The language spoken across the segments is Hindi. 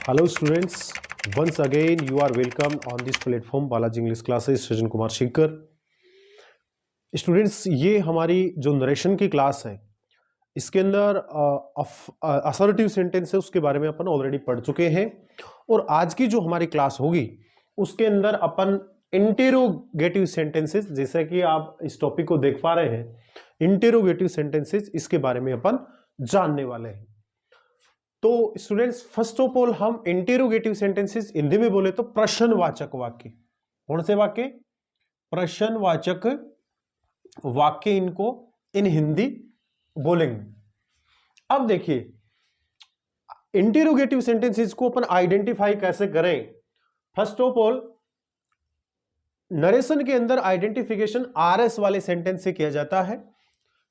Hello students, once again you are welcome on this platform Balaji English Classes सृजन कुमार शेखर। स्टूडेंट्स, ये हमारी जो नरेशन की क्लास है इसके अंदर असर्टिव सेंटेंस है उसके बारे में अपन ऑलरेडी पढ़ चुके हैं और आज की जो हमारी क्लास होगी उसके अंदर अपन इंटेरोगेटिव सेंटेंसेस, जैसे कि आप इस टॉपिक को देख पा रहे हैं इंटेरोगेटिव सेंटेंसेस, इसके बारे में अपन जानने वाले हैं। तो स्टूडेंट्स, फर्स्ट ऑफ ऑल हम इंटेरोगेटिव सेंटेंसेस हिंदी में बोले तो प्रश्नवाचक वाक्य। कौन से वाक्य? प्रश्नवाचक वाक्य, इनको इन हिंदी बोलेंगे। अब देखिए, इंटेरोगेटिव सेंटेंसेस को अपन आइडेंटिफाई कैसे करें। फर्स्ट ऑफ ऑल, नरेशन के अंदर आइडेंटिफिकेशन आरएस वाले सेंटेंस से किया जाता है,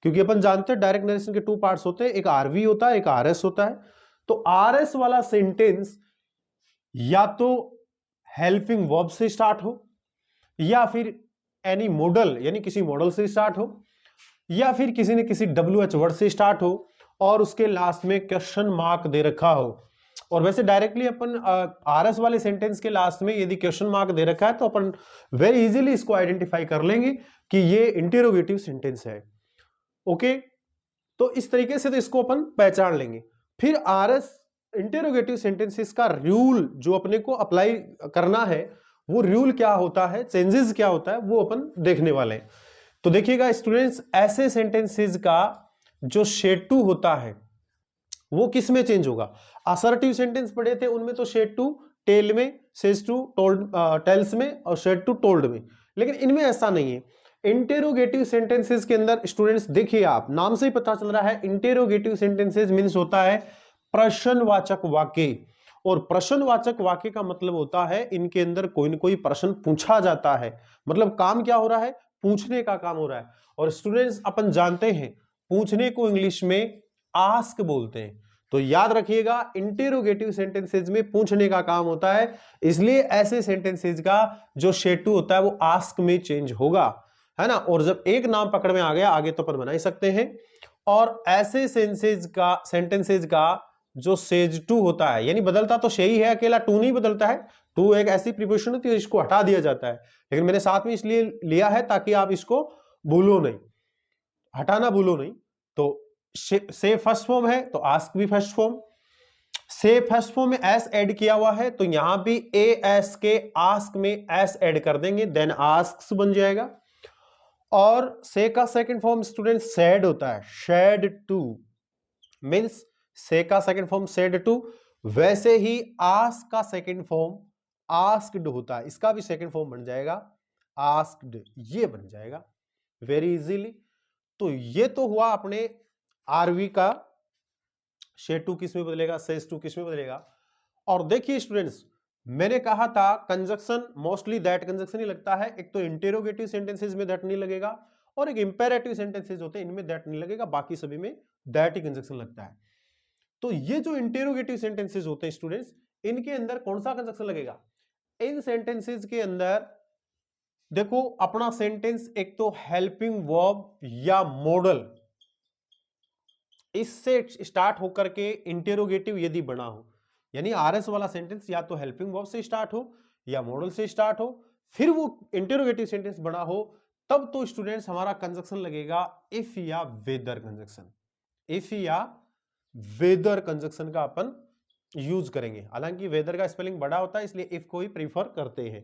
क्योंकि अपन जानते हैं डायरेक्ट नरेशन के टू पार्ट्स होते हैं, एक आरवी होता है, एक आरएस होता है। तो आरएस वाला सेंटेंस या तो हेल्पिंग वर्ब से स्टार्ट हो, या फिर एनी मॉडल यानी किसी मॉडल से स्टार्ट हो, या फिर किसी ने किसी WH वर्ड से स्टार्ट हो और उसके लास्ट में क्वेश्चन मार्क दे रखा हो। और वैसे डायरेक्टली अपन आरएस वाले सेंटेंस के लास्ट में यदि क्वेश्चन मार्क दे रखा है तो अपन वेरी इजीली इसको आइडेंटिफाई कर लेंगे कि ये इंटेरोगेटिव सेंटेंस है। ओके, तो इस तरीके से तो इसको अपन पहचान लेंगे। फिर आरएस इंटेरोगेटिव सेंटेंसेस का रूल जो अपने को अप्लाई करना है, वो रूल क्या होता है, चेंजेस क्या होता है, वो अपन देखने वाले हैं। तो देखिएगा स्टूडेंट्स, ऐसे सेंटेंसेस का जो शेड टू होता है वो किस में चेंज होगा। असर्टिव सेंटेंस पढ़े थे, उनमें तो शेड टू टेल में, सेज टू टोल्ड, टेल्स में और शेड टू टोल्ड में, लेकिन इनमें ऐसा नहीं है। इंटेरोगेटिव सेंटेंसेस के अंदर स्टूडेंट्स देखिए, आप नाम से ही पता चल रहा है, इंटेरोगेटिव सेंटेंसेस मींस होता है प्रश्नवाचक वाक्य। और प्रश्नवाचक वाक्य का मतलब होता है इनके अंदर कोई न कोई प्रश्न पूछा जाता है, मतलब काम क्या हो रहा है, पूछने का काम हो रहा है। और स्टूडेंट्स, अपन जानते हैं पूछने को इंग्लिश में आस्क बोलते हैं, तो याद रखिएगा इंटेरोगेटिव सेंटेंसेस में पूछने का काम होता है, इसलिए ऐसे सेंटेंसेस का जो शेड टू होता है वो आस्क में चेंज होगा, है ना। और जब एक नाम पकड़ में आ गया, आगे तो अपन बना ही सकते हैं। और ऐसे सेंटेंसेस का जो सेज टू होता है, यानी बदलता तो सही है, अकेला टू नहीं बदलता है। टू एक ऐसी प्रीपोजिशन होती है इसको हटा दिया जाता है, लेकिन मैंने साथ में इसलिए लिया है ताकि आप इसको भूलो नहीं, हटाना भूलो नहीं। तो से फर्स्ट फॉर्म है तो आस्क भी फर्स्ट फॉर्म, से फर्स्ट फॉर्म में एस ऐड किया हुआ है तो यहां भी ए एस के आस्क में एस ऐड कर देंगे, देन आस्क्स बन जाएगा। और से का सेकंड फॉर्म स्टूडेंट सेड होता है, शेड टू मींस से का सेकंड फॉर्म सेड टू, वैसे ही आस्क का सेकंड फॉर्म आस्क्ड होता है, इसका भी सेकंड फॉर्म बन जाएगा आस्क्ड, ये बन जाएगा वेरी इजीली। तो ये तो हुआ अपने आरवी का शेड टू किस में बदलेगा, सेज टू किस में बदलेगा। और देखिए स्टूडेंट्स, मैंने कहा था कंजक्शन मोस्टली दैट कंजक्शन ही लगता है, एक तो इंटेरोगेटिव सेंटेंसेस में दैट नहीं लगेगा और एक इंपेरेटिव सेंटेंसेस होते हैं इनमें दैट नहीं लगेगा, बाकी सभी में दैट ही कंजक्शन लगता है। तो ये जो इंटेरोगेटिव सेंटेंसेस होते हैं स्टूडेंट्स, इनके अंदर कौन सा कंजक्शन लगेगा। इन सेंटेंसेस के अंदर देखो, अपना सेंटेंस एक तो हेल्पिंग वर्ब या मॉडल, इससे स्टार्ट होकर के इंटेरोगेटिव यदि बना हो, यानी आरएस वाला सेंटेंस या तो हेल्पिंग वर्ब से स्टार्ट हो या मॉडल से स्टार्ट हो, फिर वो इंटेरोगेटिव सेंटेंस बना हो, तब तो स्टूडेंट्स हमारा कंजक्शन लगेगा इफ या वेदर कंजक्शन। इफ या वेदर कंजक्शन का अपन यूज करेंगे, हालांकि वेदर का स्पेलिंग बड़ा होता है इसलिए इफ को ही प्रीफर करते हैं।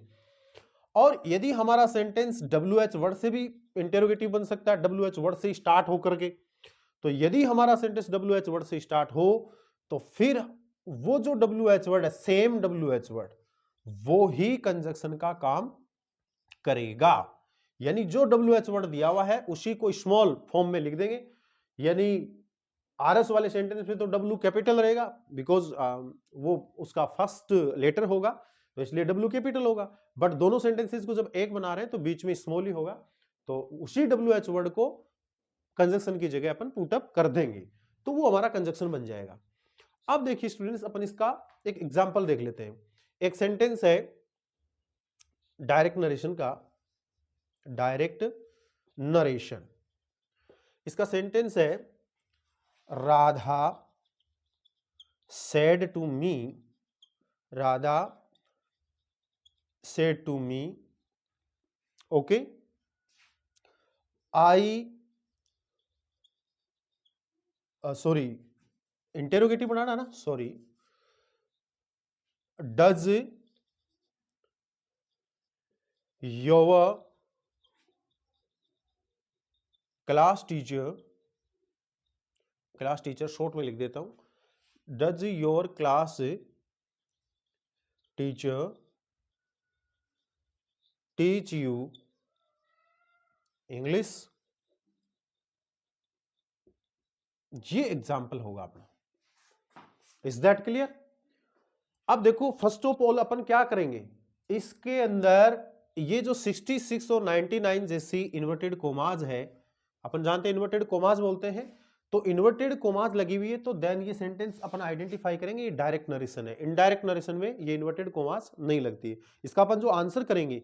और यदि हमारा सेंटेंस WH वर्ड से भी इंटेरोगेटिव बन सकता है, WH वर्ड से स्टार्ट होकर के, तो यदि हमारा सेंटेंस WH वर्ड से स्टार्ट हो तो फिर वो जो WH वर्ड है, सेम WH वर्ड, वो ही कंजक्शन का काम करेगा। यानी जो WH वर्ड दिया हुआ है उसी को स्मॉल फॉर्म में लिख देंगे, यानी आरएस वाले सेंटेंस में तो W कैपिटल रहेगा बिकॉज वो उसका फर्स्ट लेटर होगा, तो इसलिए W कैपिटल होगा। बट दोनों सेंटेंसेस को जब एक बना रहे हैं तो बीच में स्मॉल ही होगा, तो उसी WH वर्ड को कंजक्शन की जगह अपन पुट अप कर देंगे, तो वो हमारा कंजक्शन बन जाएगा। अब देखिए स्टूडेंट्स, अपन इसका एक एग्जांपल देख लेते हैं। एक सेंटेंस है डायरेक्ट नरेशन का, डायरेक्ट नरेशन, इसका सेंटेंस है Radha said to me Radha said to me, okay, I sorry, interrogative बनाना ना, sorry, does your class teacher short में लिख देता हूं, does your class teacher teach you English. ये एग्जाम्पल होगा अपना। Is that clear? अब देखो फर्स्ट ऑफ ऑल अपन क्या करेंगे, इसके अंदर ये जो 66 और 99 जैसी इन्वर्टेड कोमाज है, अपन जानते हैं इन्वर्टेड कोमाज बोलते हैं, तो इन्वर्टेड कोमाज लगी हुई है, तो देन ये सेंटेंस अपन आइडेंटिफाई करेंगे ये डायरेक्ट नरेशन है। इनडायरेक्ट नरेशन में ये इन्वर्टेड कोमाज नहीं लगती है। इसका अपन जो आंसर करेंगे,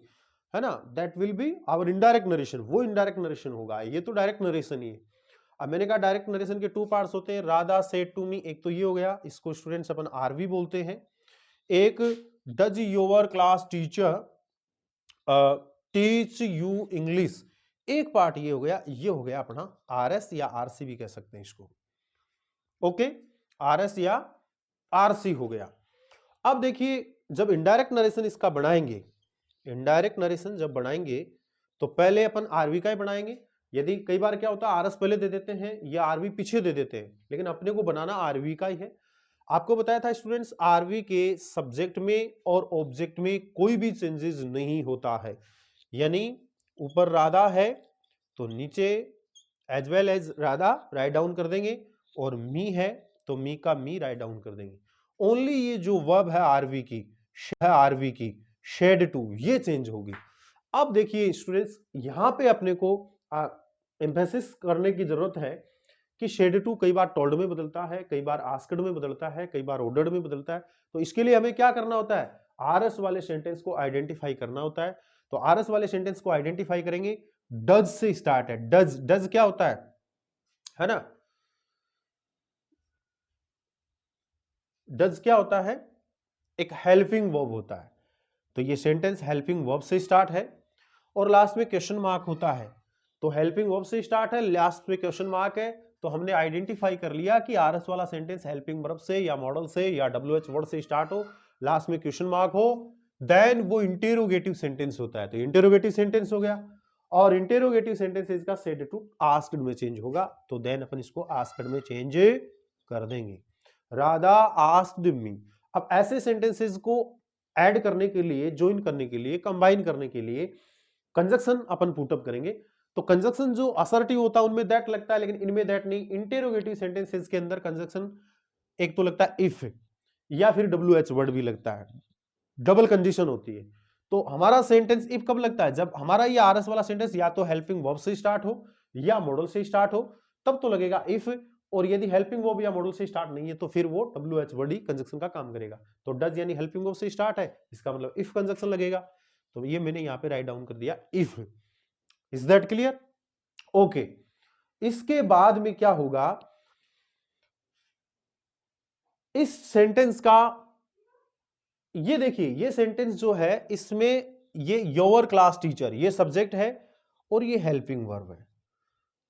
है ना, that will be our indirect narration, वो इनडायरेक्ट नरेशन होगा, ये तो डायरेक्ट नरेशन ही है। अब मैंने कहा डायरेक्ट नरेशन के टू पार्ट्स होते हैं, राधा सेड टू मी, एक तो ये हो गया, इसको स्टूडेंट्स अपन आरवी बोलते हैं। एक does your class teacher teach you English, एक पार्ट ये हो गया, ये हो गया अपना आरएस या आरसी भी कह सकते हैं इसको। ओके, आरएस या आरसी हो गया। अब देखिए जब इनडायरेक्ट नरेशन इसका बनाएंगे, इनडायरेक्ट नरेशन जब बनाएंगे तो पहले अपन आरवी का ही बनाएंगे। यदि कई बार क्या होता है आरएस पहले दे देते हैं या आरवी पीछे दे देते हैं, लेकिन अपने को बनाना आरवी का ही है। आपको बताया था स्टूडेंट्स आरवी के सब्जेक्ट में और ऑब्जेक्ट में कोई भी चेंजेस नहीं होता है, यानी ऊपर राधा है तो नीचे as well as Radha write down कर देंगे, और मी है तो मी का मी राइट डाउन कर देंगे। ओनली ये जो वर्ब है आरवी की शेड टू, ये चेंज होगी। अब देखिए स्टूडेंट्स यहां पे अपने को एम्फेसिस करने की जरूरत है कि शेड टू कई बार टोल्ड में बदलता है, कई बार आस्क्ड में बदलता है, कई बार ऑर्डर्ड में बदलता है। तो इसके लिए हमें क्या करना होता है, आरएस वाले सेंटेंस को आइडेंटिफाई करना होता है। तो आरएस वाले सेंटेंस को आइडेंटिफाई करेंगे, डज से स्टार्ट है। डज, डज क्या होता है ना, डज क्या होता है, एक हेल्पिंग वर्ब होता है। तो ये सेंटेंस हेल्पिंग वर्ब से स्टार्ट है और लास्ट में क्वेश्चन मार्क होता है। तो हेल्पिंग वर्ब से स्टार्ट है, लास्ट में क्वेश्चन मार्क है, तो हमने आइडेंटिफाई कर लिया कि आरएस वाला सेंटेंस हेल्पिंग वर्ब से या मॉडल से या डब्ल्यूएच वर्ड से स्टार्ट हो, लास्ट में क्वेश्चन मार्क हो, देन वो इंटेरोगेटिव सेंटेंस होता है। तो इंटेरोगेटिव सेंटेंस हो गया, और इंटेरोगेटिव सेंटेंस इसका सेड टू आस्क्ड में चेंज होगा, तो देन अपन इसको आस्क्ड में चेंज कर देंगे। Radha asked me. अब ऐसे सेंटेंसेस को ऐड करने के लिए, ज्वाइन करने के लिए, कंबाइन करने के लिए कंजक्शन अपन पुटअप करेंगे। तो कंजक्शन जो असर्टिव होता है उनमें दैट लगता है, लेकिन इनमें दैट नहीं। इंटेरोगेटिव सेंटेंसेस के अंदर कंजक्शन एक तो लगता है इफ, या फिर डब्ल्यूएच वर्ड भी लगता है, डबल कंडीशन होती है। तो हमारा सेंटेंस इफ कब लगता है, जब हमारा ये आरएस वाला सेंटेंस या तो हेल्पिंग वर्ब से स्टार्ट हो या मॉडल से स्टार्ट हो, तब तो लगेगा इफ। और यदि हेल्पिंग वर्ब या मॉडल से स्टार्ट नहीं है तो फिर वो डब्ल्यूएच वर्ड ही कंजक्शन का काम करेगा। तो डज यानी हेल्पिंग वर्ब से स्टार्ट है, इसका मतलब इफ कंजक्शन लगेगा। तो ये मैंने यहां पे राइट डाउन कर दिया if. Is that clear? Okay, इसके बाद में क्या होगा, इस सेंटेंस का, ये देखिए ये सेंटेंस जो है इसमें ये योर क्लास टीचर ये सब्जेक्ट है और ये हेल्पिंग वर्ब है।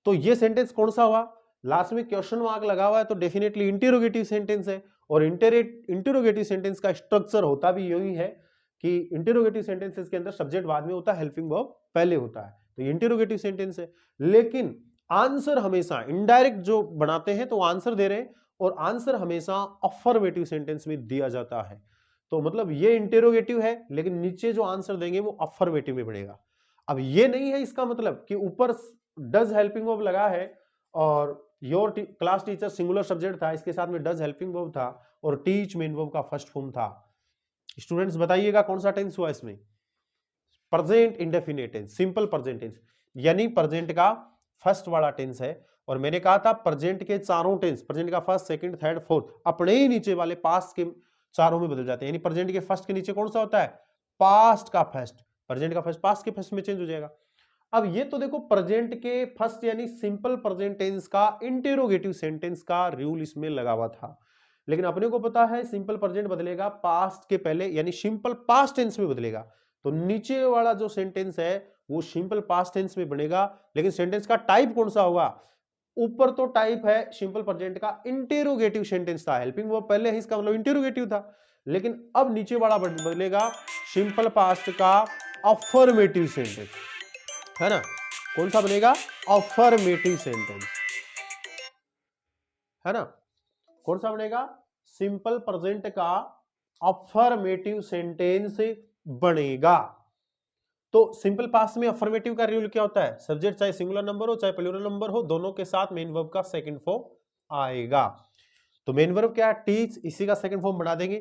तो ये सेंटेंस कौन सा हुआ, लास्ट में क्वेश्चन मार्क लगा हुआ है तो डेफिनेटली इंटेरोगेटिव सेंटेंस है। और इंटेरोगेटिव सेंटेंस का स्ट्रक्चर होता भी यही है कि इंटेरोगेटिव सेंटेंसेस के अंदर सब्जेक्ट बाद में होता है, हेल्पिंग वर्ब पहले होता है। तो ये इंटेरोगेटिव सेंटेंस है, लेकिन आंसर हमेशा इनडायरेक्ट जो बनाते हैं तो आंसर दे रहे हैं, और आंसर हमेशा अफर्मेटिव सेंटेंस में दिया जाता है। तो मतलब ये इंटेरोगेटिव है, लेकिन नीचे जो आंसर देंगे वो अफर्मेटिव में बढ़ेगा। अब ये नहीं है इसका मतलब कि ऊपर डज हेल्पिंग वर्ब लगा है और your class teacher singular subject था, इसके साथ में डज हेल्पिंग वर्ब था और टीच मेन वर्ब का फर्स्ट फॉर्म था। स्टूडेंट्स बताइएगा कौन सा टेंस हुआ इसमें, present indefinite tense, simple present tense, यानी प्रेजेंट का फर्स्ट वाला टेंस है। और मैंने कहा था प्रेजेंट के चारों टेंस, प्रेजेंट का फर्स्ट, सेकंड, थर्ड, फोर्थ, अपने ही नीचे वाले पास्ट के चारों में बदल जाते हैं। यानी प्रेजेंट के फर्स्ट के नीचे कौन सा होता है, पास्ट का फर्स्ट, प्रेजेंट का फर्स्ट पास्ट के फर्स्ट में चेंज हो जाएगा। अब ये तो देखो प्रेजेंट के फर्स्ट यानी सिंपल प्रेजेंट टेंस का इंटेरोगेटिव सेंटेंस का रूल इसमें लगा हुआ था, लेकिन अपने को पता है सिंपल प्रेजेंट बदलेगा पास्ट के पहले, यानी सिंपल पास्ट टेंस में बदलेगा। तो नीचे वाला जो सेंटेंस है वो सिंपल पास्ट टेंस में बनेगा, लेकिन सेंटेंस का टाइप कौन सा होगा? ऊपर तो टाइप है सिंपल प्रेजेंट का इंटेरोगेटिव सेंटेंस था, हेल्पिंग वर्ब पहले है, इसका मतलब इंटेरोगेटिव था। लेकिन अब नीचे वाला बदलेगा सिंपल पास्ट का अफर्मेटिव सेंटेंस, है ना? कौन सा बनेगा? अफर्मेटिव सेंटेंस, है ना? कौन सा बनेगा? सिंपल प्रेजेंट का अफर्मेटिव सेंटेंस बनेगा। तो सिंपल पास्ट में अफर्मेटिव का रूल क्या होता है? सब्जेक्ट चाहे सिंगुलर नंबर हो चाहे प्लूरल नंबर हो, दोनों के साथ मेन वर्ब का सेकंड फॉर्म आएगा। तो मेन वर्ब क्या है? टीच, इसी का सेकंड फॉर्म बना देंगे।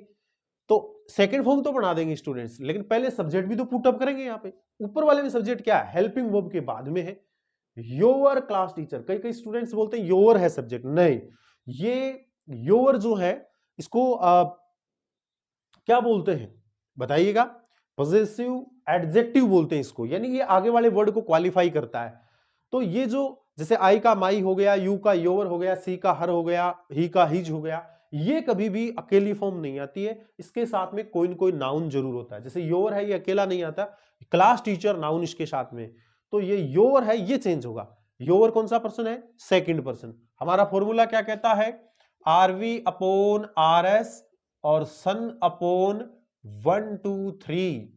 तो सेकंड फॉर्म तो बना देंगे स्टूडेंट्स, लेकिन पहले सब्जेक्ट भी तो पुट अप करेंगे। यहाँ पे ऊपर वाले में सब्जेक्ट क्या है? हेल्पिंग वर्ब के बाद में है योर क्लास टीचर। कई कई स्टूडेंट्स बोलते हैं योर है सब्जेक्ट, नहीं, ये योर जो है इसको क्या बोलते हैं बताइएगा? पॉजेसिव एडजेक्टिव बोलते हैं इसको, यानी ये आगे वाले वर्ड को क्वालिफाई करता है। तो ये जो जैसे आई का माई हो गया, यू का योर हो गया, सी का हर हो गया, ही का हिज हो गया, ये कभी भी अकेली फॉर्म नहीं आती है, इसके साथ में कोई न कोई नाउन जरूर होता है। जैसे योर है, ये अकेला नहीं आता, क्लास टीचर नाउन इसके साथ में, तो ये योर है, ये चेंज होगा। योर कौन सा पर्सन है? Second person. हमारा फॉर्मूला क्या कहता है? आरवी अपॉन आर एस और सन अपॉन 1 2 3,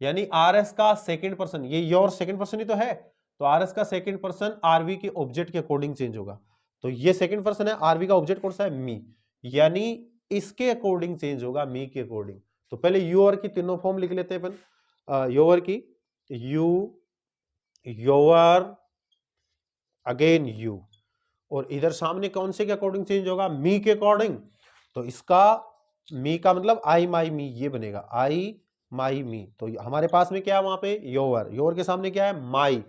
यानी आर एस का सेकंड पर्सन, ये योर सेकंड पर्सन ही तो है, तो आर एस का सेकंड पर्सन आरवी के ऑब्जेक्ट के अकॉर्डिंग चेंज होगा। तो ये सेकंड पर्सन है, आरवी का ऑब्जेक्ट कौन सा है? मी, यानी इसके अकॉर्डिंग चेंज होगा, मी के अकॉर्डिंग। तो पहले योर की तीनों फॉर्म लिख लेते हैं अपन। योर की यू, योर, अगेन यू, और इधर सामने कौन से के अकॉर्डिंग चेंज होगा? मी के अकॉर्डिंग। तो इसका मी का मतलब आई माई मी, ये बनेगा आई माई मी। तो हमारे पास में क्या है वहां पे? योर, योर के सामने क्या है? माई।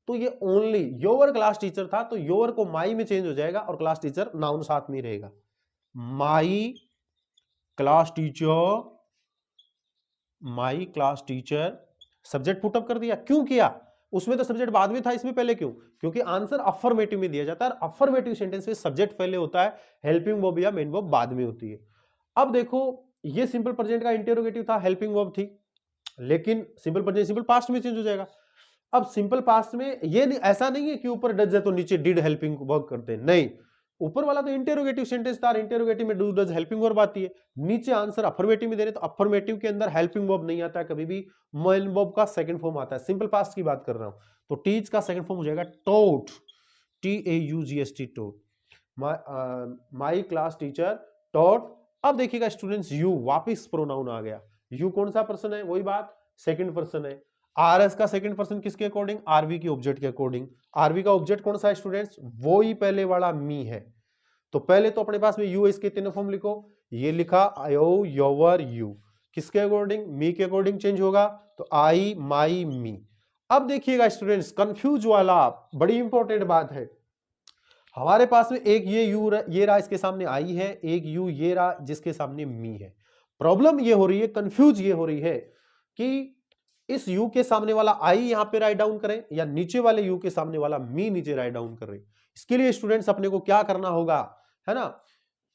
तो ये ओनली योर क्लास टीचर था, तो योर को माई में चेंज हो जाएगा और क्लास टीचर नाउन साथ में रहेगा। My class teacher, my class teacher, subject put up कर दिया। क्यों किया? उसमें तो सब्जेक्ट बाद में था, इसमें पहले क्यों? क्योंकि आंसर अफर्मेटिव में दिया जाता है, अफर्मेटिव सेंटेंस में सब्जेक्ट पहले होता है, हेल्पिंग वर्ब या मेन वर्ब बाद में होती है। अब देखो, ये सिंपल प्रेजेंट का इंटेरोगेटिव था, हेल्पिंग वर्ब थी, लेकिन सिंपल प्रेजेंट सिंपल पास्ट में चेंज हो जाएगा। अब सिंपल पास्ट में ये नहीं, ऐसा नहीं है कि ऊपर डज है तो नीचे डिड हेल्पिंग वर्ब करते हैं, नहीं, ऊपर वाला तो इंटेरोगेटिव सेंटेंस था, इंटेरोगेटिव में डू डज हेल्पिंग वर्ब आती है, नीचे आंसर अफर्मेटिव में दे रहे तो अफर्मेटिव के अंदर हेल्पिंग वर्ब नहीं आता है, कभी भी मेन वर्ब का सेकंड फॉर्म आता है। सिंपल पास्ट की बात कर रहा हूं, तो टीच का सेकंड फॉर्म हो जाएगा taught, TAUGST, taught. My class teacher taught. अब देखिएगा स्टूडेंट्स, यू वापिस प्रोनाउन आ गया। यू कौन सा पर्सन है? वही बात, सेकंड पर्सन है। आर एस का सेकंड पर्सन किसके अकॉर्डिंग? आरवी के ऑब्जेक्ट के अकॉर्डिंग। आरवी का ऑब्जेक्ट कौन सा है स्टूडेंट्स? वो ही पहले वाला मी है। तो पहले तो अपने पास में यू, इसके तीनों फॉर्म लिखो, ये लिखा आयो योवर यू, किसके अकॉर्डिंग? मी के अकॉर्डिंग चेंज होगा, तो आई माई मी। अब देखिएगा स्टूडेंट्स, कंफ्यूज वाला बड़ी इंपॉर्टेंट बात है, हमारे पास में एक ये यू ये रहा, इसके सामने आई है, एक यू ये रहा जिसके सामने मी है। प्रॉब्लम ये हो रही है, कंफ्यूज ये हो रही है कि इस यू के सामने वाला आई यहां पे राइट डाउन करें या नीचे वाले यू के सामने वाला मी नीचे राइट डाउन करें। इसके लिए स्टूडेंट्स अपने को क्या करना होगा, है ना?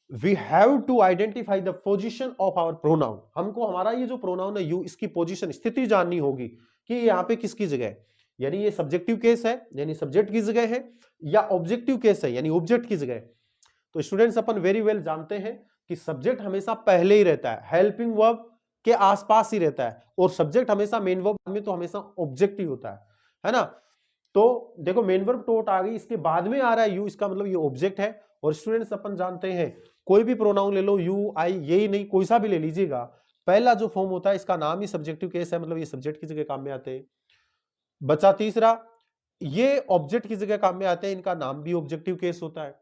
We have to identify the position of our pronoun. हमको हमारा ये जो प्रोनाउन है यू, इसकी पोजिशन, स्थिति जाननी होगी कि यहाँ पे किसकी जगह है, यानी ये सब्जेक्टिव केस है यानी सब्जेक्ट की जगह है, या ऑब्जेक्टिव केस है यानी ऑब्जेक्ट की जगह है। तो स्टूडेंट्स अपन वेरी वेल जानते हैं कि सब्जेक्ट हमेशा पहले ही रहता है, हेल्पिंग वर्ब के आसपास ही रहता है, और सब्जेक्ट हमेशा मेन वर्ब में तो हमेशा ऑब्जेक्ट ही होता है ना? तो देखो मेन वर्ब टोट आ गई, इसके बाद में आ रहा है यू, इसका मतलब ये ऑब्जेक्ट है। और स्टूडेंट्स अपन जानते हैं कोई भी प्रोनाउन ले लो, यू आई, यही नहीं कोई सा भी ले लीजिएगा, पहला जो फॉर्म होता है इसका नाम ही सब्जेक्टिव केस है, मतलब ये सब्जेक्ट की जगह काम में आते हैं। बचा तीसरा, ये ऑब्जेक्ट की जगह काम में आते हैं, इनका नाम भी ऑब्जेक्टिव केस होता है।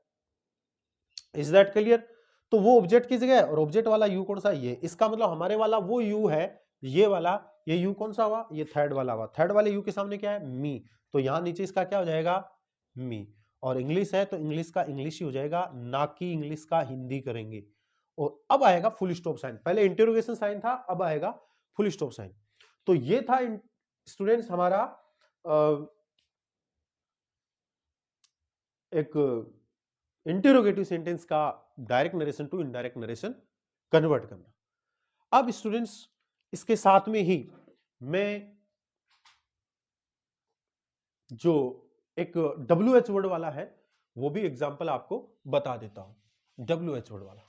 Is that clear? तो वो ऑब्जेक्ट की जगह है, और ऑब्जेक्ट वाला यू कौन सा? ये, इसका मतलब हमारे वाला वो यू है, ये वाला, ये यू कौन सा हुआ? ये थर्ड वाला हुआ। थर्ड वाले यू के सामने क्या है? मी। तो यहां नीचे इसका क्या हो जाएगा? मी। और इंग्लिश है तो इंग्लिश का इंग्लिश ही हो जाएगा, ना कि इंग्लिश का हिंदी करेंगे। और अब आएगा फुल स्टॉप साइन, पहले इंटरोगेशन साइन था, अब आएगा फुल स्टॉप साइन। तो ये था स्टूडेंट्स हमारा एक इंटेरोगेटिव सेंटेंस का direct narration to indirect narration convert करना। अब स्टूडेंट्स इसके साथ में ही मैं जो एक WH वर्ड वाला है वो भी एग्जांपल आपको बता देता हूं। WH वर्ड वाला,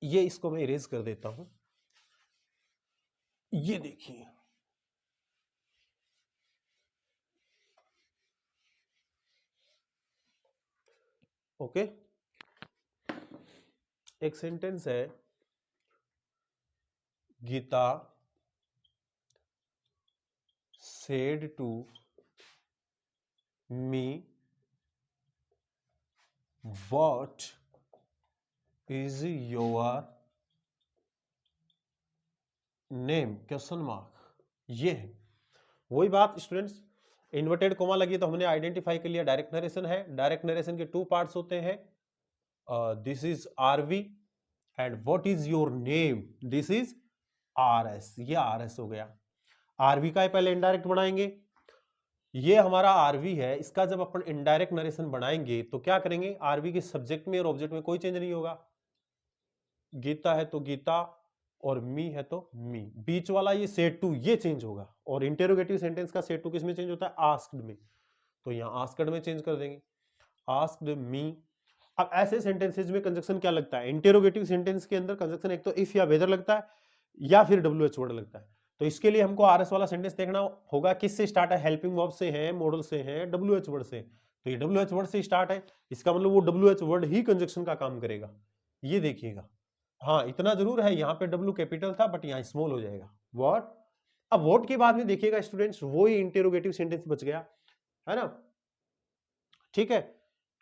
ये इसको मैं इरेज कर देता हूं। ये देखिए, ओके, एक सेंटेंस है, Gita said to me what is your name, question mark. ये है वही बात स्टूडेंट्स, इन्वर्टेड कोमा लगी तो हमने आइडेंटिफाई कर लिया डायरेक्ट नरेशन है। डायरेक्ट नरेशन के 2 पार्ट्स होते हैं, this is RV and what is your name, this is RS. ये आरएस हो गया। आरवी का पहले इनडायरेक्ट बनाएंगे, ये हमारा आरवी है, इसका जब अपन इनडायरेक्ट नरेशन बनाएंगे तो क्या करेंगे, आरवी के सब्जेक्ट में और ऑब्जेक्ट में कोई चेंज नहीं होगा। गीता है तो गीता और मी है तो मी, बीच वाला ये सेड टू ये चेंज होगा। और इंटेरोगेटिव सेंटेंस का सेड टू किस में चेंज होता है, आस्क्ड में, तो यहां आस्क्ड में चेंज कर देंगे, आस्क्ड मी। अब ऐसे सेंटेंसेज में कंजक्शन क्या लगता है, इंटेरोगेटिव सेंटेंस के अंदर कंजक्शन एक तो इफ या वेदर लगता है या फिर WH वर्ड लगता है। तो इसके लिए हमको आरएस वाला सेंटेंस देखना होगा, किससे स्टार्ट है, हेल्पिंग वर्ब से है, मॉडल से है, WH वर्ड से। तो ये WH वर्ड से स्टार्ट है, इसका मतलब वो WH वर्ड ही कंजक्शन का काम करेगा। ये देखिएगा, हाँ इतना जरूर है, यहाँ पे W कैपिटल था बट यहाँ स्मॉल हो जाएगा, व्हाट। अब व्हाट के बाद में देखिएगा स्टूडेंट्स, वो ही इंटेरोगेटिव सेंटेंस बच गया, है ना, ठीक है।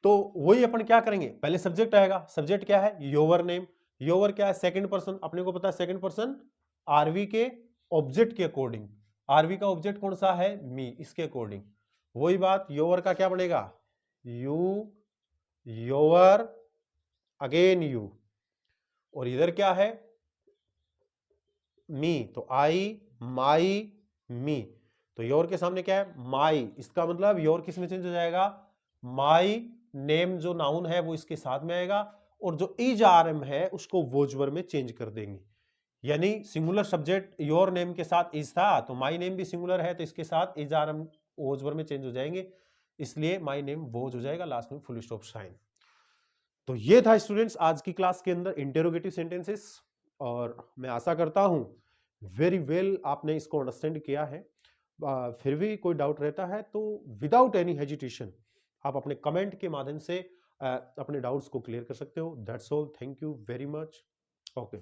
तो वही अपन क्या करेंगे, पहले सब्जेक्ट आएगा, सब्जेक्ट क्या है, योर नेम। योर क्या है, सेकंड पर्सन, अपने को पता है सेकंड पर्सन आरवी के ऑब्जेक्ट के अकॉर्डिंग, आरवी का ऑब्जेक्ट कौन सा है, मी, इसके अकॉर्डिंग। वही बात योर का क्या बनेगा, यू, योर, अगेन यू, और इधर क्या है, मी, तो आई, माई, मी। तो योर के सामने क्या है, माई, इसका मतलब योर किस में चेंज हो जाएगा, माई नेम जो नाउन है वो इसके साथ में आएगा, और जो इज आरएम है उसको वोजवर में चेंज कर देंगे। यानी सिंगुलर सब्जेक्ट योर नेम के साथ इज था, तो माई नेम भी सिंगुलर है, तो इसके साथ इज आरएम वोजवर में चेंज हो जाएंगे, इसलिए माई नेम वोज हो जाएगा, लास्ट में फुल स्टॉप साइन। तो ये था स्टूडेंट्स आज की क्लास के अंदर इंटेरोगेटिव सेंटेंसेस, और मैं आशा करता हूं वेरी वेल आपने इसको अंडरस्टैंड किया है। फिर भी कोई डाउट रहता है तो विदाउट एनी हेजिटेशन आप अपने कमेंट के माध्यम से अपने डाउट्स को क्लियर कर सकते हो। That's all, thank you very much, okay.